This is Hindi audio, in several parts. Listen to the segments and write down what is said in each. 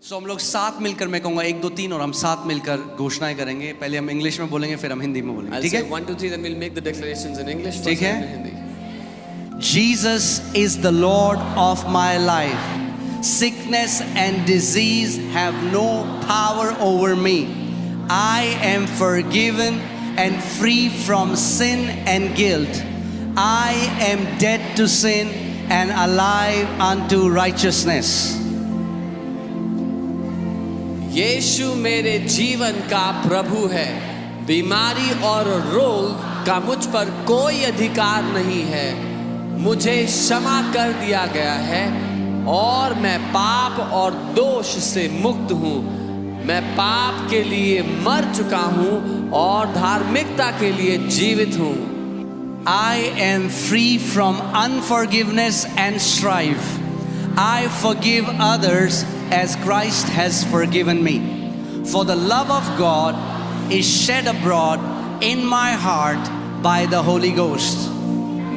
सो हम लोग साथ मिलकर, मैं कहूँगा 1 2 3 और हम साथ मिलकर घोषणाएं करेंगे। पहले हम इंग्लिश में बोलेंगे, फिर हम हिंदी में बोलेंगे, I'll ठीक say है? 1, 2, 3, then we'll make the declarations in English. ठीक first है? and in Hindi. Jesus is the Lord of my life. Sickness and disease have no power over me. I am forgiven and free from sin and guilt. I am dead to sin and alive unto righteousness. यीशु मेरे जीवन का प्रभु है। बीमारी और रोग का मुझ पर कोई अधिकार नहीं है। मुझे क्षमा कर दिया गया है और मैं पाप और दोष से मुक्त हूँ। मैं पाप के लिए मर चुका हूँ और धार्मिकता के लिए जीवित हूँ। I am free from unforgiveness and strife. I forgive others as Christ has forgiven me. For the love of God is shed abroad in my heart by the Holy Ghost.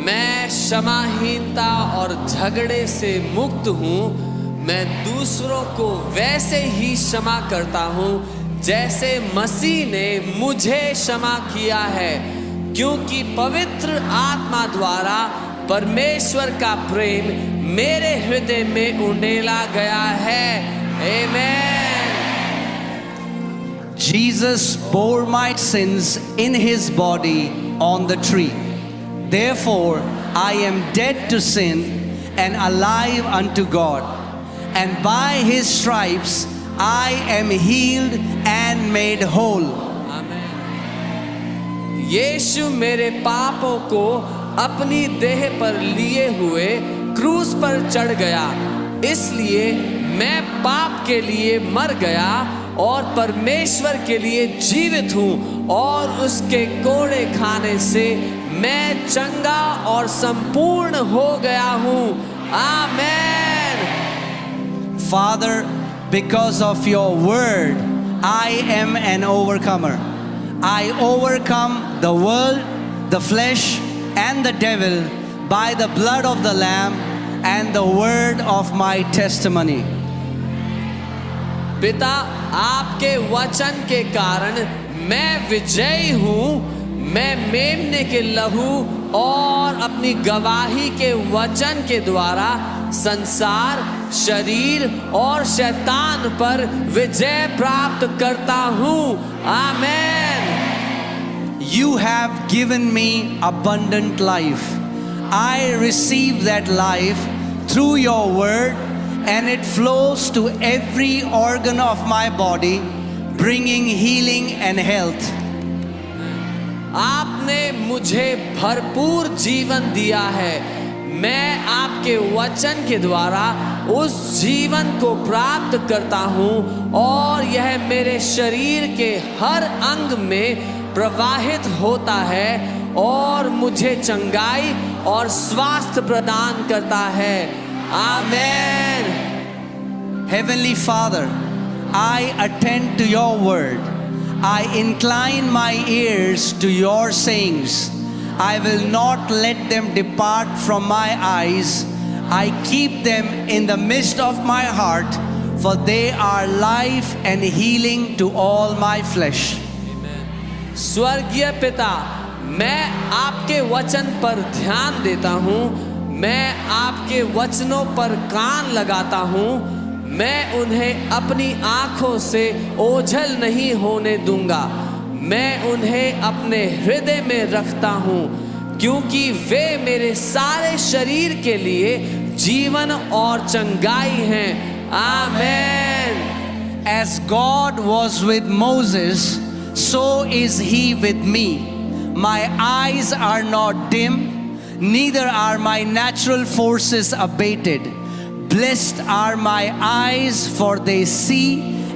मैं क्षमाहीनता और झगड़े से मुक्त हूँ। मैं दूसरों को वैसे ही क्षमा करता हूँ जैसे मसीह ने मुझे क्षमा किया है, क्योंकि पवित्र आत्मा द्वारा परमेश्वर का प्रेम मेरे हृदय में उंडेला गया है। आमेन। Jesus bore my sins in his body on the tree. Therefore, I am dead to sin and alive unto God. And by his stripes, I am healed and made whole. यीशु मेरे पापों को अपनी देह पर लिए हुए क्रूस पर चढ़ गया, इसलिए मैं पाप के लिए मर गया और परमेश्वर के लिए जीवित हूँ, और उसके कोड़े खाने से मैं चंगा और संपूर्ण हो गया हूँ। आमेन। Father, because of your word, I am an overcomer. I overcome the world, the flesh, and the devil by the blood of the Lamb and the word of my testimony. पिता, आपके वचन के कारण मैं विजयी हूँ। मैं मेमने के लहू और अपनी गवाही के वचन के द्वारा संसार, शरीर और शैतान पर विजय प्राप्त करता हूँ। आमेन। You have given me abundant life. I receive that life through your word, and it flows to every organ of my body, bringing healing and health. आपने मुझे भरपूर जीवन दिया है। मैं आपके वचन के द्वारा उस जीवन को प्राप्त करता हूँ, और यह मेरे शरीर के हर अंग में प्रवाहित होता है और मुझे चंगाई और स्वास्थ्य प्रदान करता है। आमेन। Heavenly Father, I attend to your word. I incline my ears to your sayings. I will not let them depart from my eyes. I keep them in the midst of my heart, for they are life and healing to all my flesh. स्वर्गीय पिता, मैं आपके वचन पर ध्यान देता हूँ। मैं आपके वचनों पर कान लगाता हूँ। मैं उन्हें अपनी आँखों से ओझल नहीं होने दूंगा। मैं उन्हें अपने हृदय में रखता हूँ, क्योंकि वे मेरे सारे शरीर के लिए जीवन और चंगाई हैं। आमेन। As God was with Moses, so is he with me. My eyes are not dim, neither are my natural forces abated. Blessed are my eyes, for they see,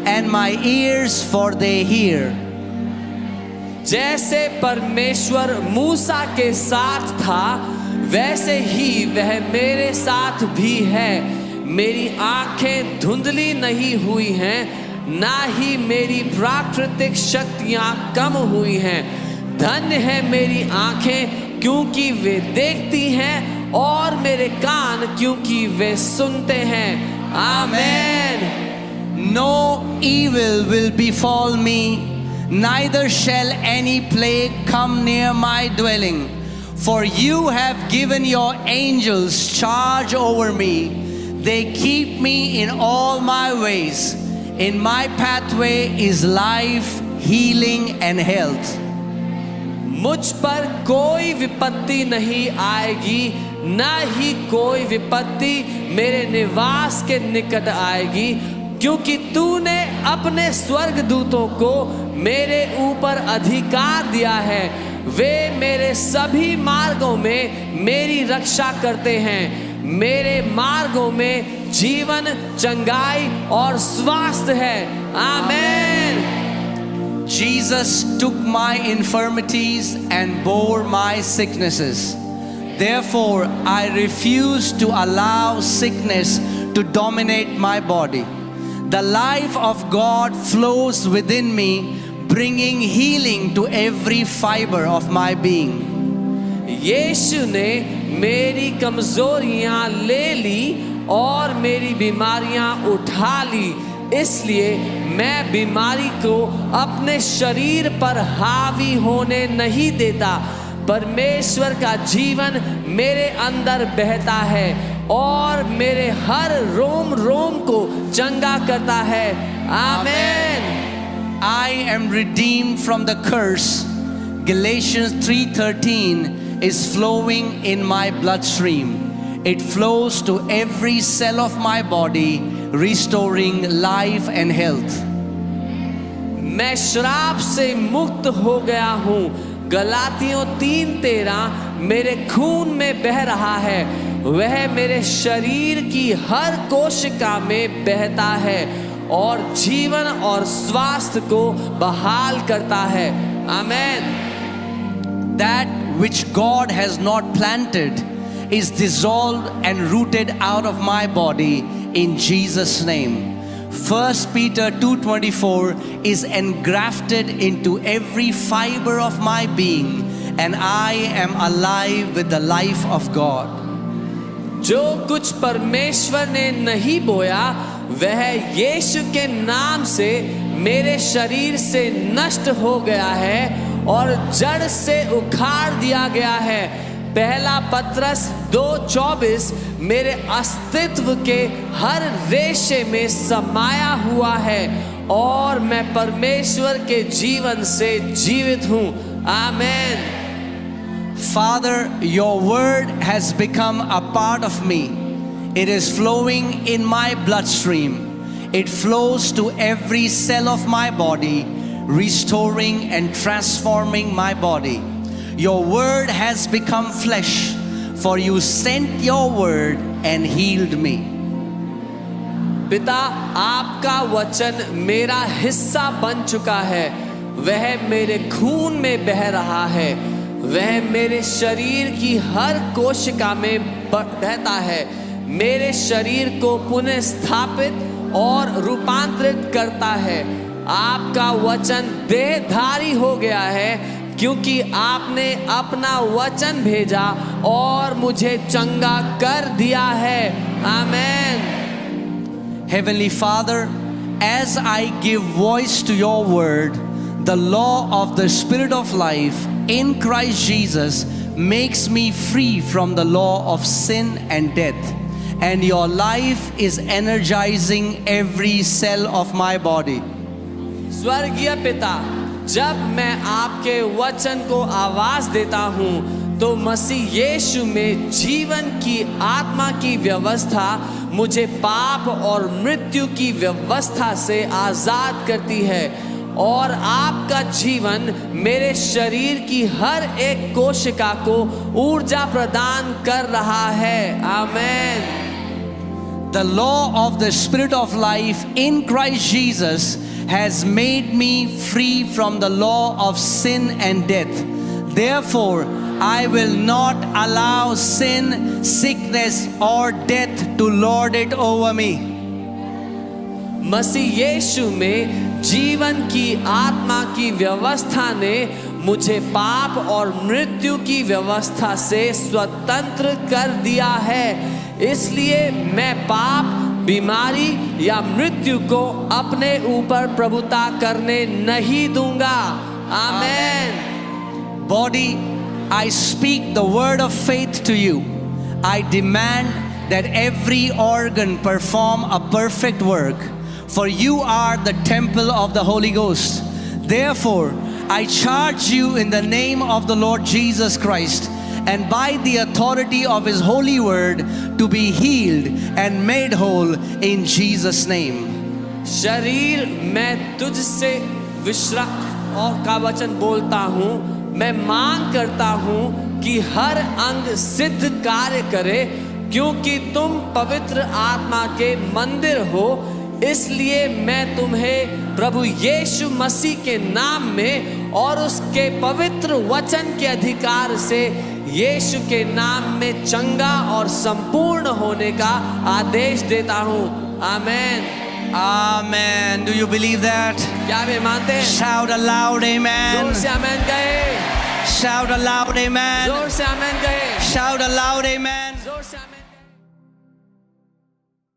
and my ears, for they hear. जैसे परमेश्वर मूसा के साथ था, वैसे ही वह मेरे साथ भी है। मेरी आंखें धुंधली नहीं हुई हैं, ना ही मेरी प्राकृतिक शक्तियां कम हुई हैं। धन्य है मेरी आंखें, क्योंकि वे देखती हैं, और मेरे कान क्योंकि वे सुनते हैं। आमेन। No evil will befall me, neither shall any plague come near my dwelling. For you have given your angels charge over me. They keep me in all my ways. In my pathway is life, healing and health. मुझ पर कोई विपत्ति नहीं आएगी, न ही कोई विपत्ति मेरे निवास के निकट आएगी, क्योंकि तूने अपने स्वर्गदूतों को मेरे ऊपर अधिकार दिया है। वे मेरे सभी मार्गों में मेरी रक्षा करते हैं। मेरे मार्गों में जीवन, चंगाई और स्वास्थ्य है। आमीन। Jesus took my infirmities and bore my sicknesses. Therefore, I refuse to allow sickness to dominate my body. The life of God flows within me, bringing healing to every fiber of my being. यीशु ने मेरी कमजोरियां ले ली और मेरी बीमारियां उठा ली, इसलिए मैं बीमारी को अपने शरीर पर हावी होने नहीं देता। परमेश्वर का जीवन मेरे अंदर बहता है और मेरे हर रोम रोम को चंगा करता है। आमीन। I am redeemed from the curse. Galatians 3:13 is flowing in my bloodstream. It flows to every cell of my body, restoring life and health. मैं श्राप से मुक्त हो गया हूँ। गलातियों 3:13 मेरे खून में बह रहा है। वह मेरे शरीर की हर कोशिका में बहता है और जीवन और स्वास्थ्य को बहाल करता है। आमीन। That which God has not planted is dissolved and rooted out of my body in Jesus' name. 1 Peter 2:24 is engrafted into every fiber of my being, and I am alive with the life of God. जो कुछ परमेश्वर ने नहीं बोया वह यीशु के नाम से मेरे शरीर से नष्ट हो गया है और जड़ से उखाड़ दिया गया है। पहला पत्रस 2:24 मेरे अस्तित्व के हर रेशे में समाया हुआ है और मैं परमेश्वर के जीवन से जीवित हूँ। आमीन। Father, your word has become a part of me. It is flowing in my bloodstream. It flows to every cell of my body, restoring and transforming my body. Your word has become flesh, for you sent your word and healed me. पिता, आपका वचन मेरा हिस्सा बन चुका है। वह मेरे खून में बह रहा है। वह मेरे शरीर की हर कोशिका में बहता है। मेरे शरीर को पुनः स्थापित और रूपांतरित करता है। आपका वचन देहधारी हो गया है, क्योंकि आपने अपना वचन भेजा और मुझे चंगा कर दिया है। आमीन। Heavenly Father, as I give voice to your word, the law of the Spirit of life in Christ Jesus makes me free from the law of sin and death. And your life is energizing every cell of my body. स्वर्गीय पिता, जब मैं आपके वचन को आवाज देता हूँ तो मसीह यीशु में जीवन की आत्मा की व्यवस्था मुझे पाप और मृत्यु की व्यवस्था से आजाद करती है और आपका जीवन मेरे शरीर की हर एक कोशिका को ऊर्जा प्रदान कर रहा है। आमीन। The law of the Spirit of life in Christ Jesus has made me free from the law of sin and death. Therefore, I will not allow sin, sickness or death to lord it over me. मसीह यीशु में जीवन की आत्मा की व्यवस्था ने मुझे पाप और मृत्यु की व्यवस्था से स्वतंत्र कर दिया है। इसलिए मैं पाप बीमारी या मृत्यु को अपने ऊपर प्रभुता करने नहीं दूंगा। आमेन। Body, I speak the word of faith to you. I demand that every organ perform a perfect work, for you are the temple of the Holy Ghost. Therefore, I charge you in the name of the Lord Jesus Christ and by the authority of His holy word to be healed and made whole in Jesus' name. शरीर, मैं तुझसे विश्राम और का वचन बोलता हूँ। मैं मांग करता हूँ कि हर अंग सिद्ध कार्य करे, क्योंकि तुम पवित्र आत्मा के मंदिर हो। इसलिए मैं तुम्हें प्रभु यीशु मसीह के नाम में और उसके पवित्र वचन के अधिकार से यीशु के नाम में चंगा और संपूर्ण होने का आदेश देता हूँ। आमेन। Amen. Do you believe that? क्या वे मानते हैं? Shout aloud, amen. जोर से आमेन कहे। Shout aloud, amen. जोर से आमेन कहे। Shout aloud, amen. जोर से आमेन।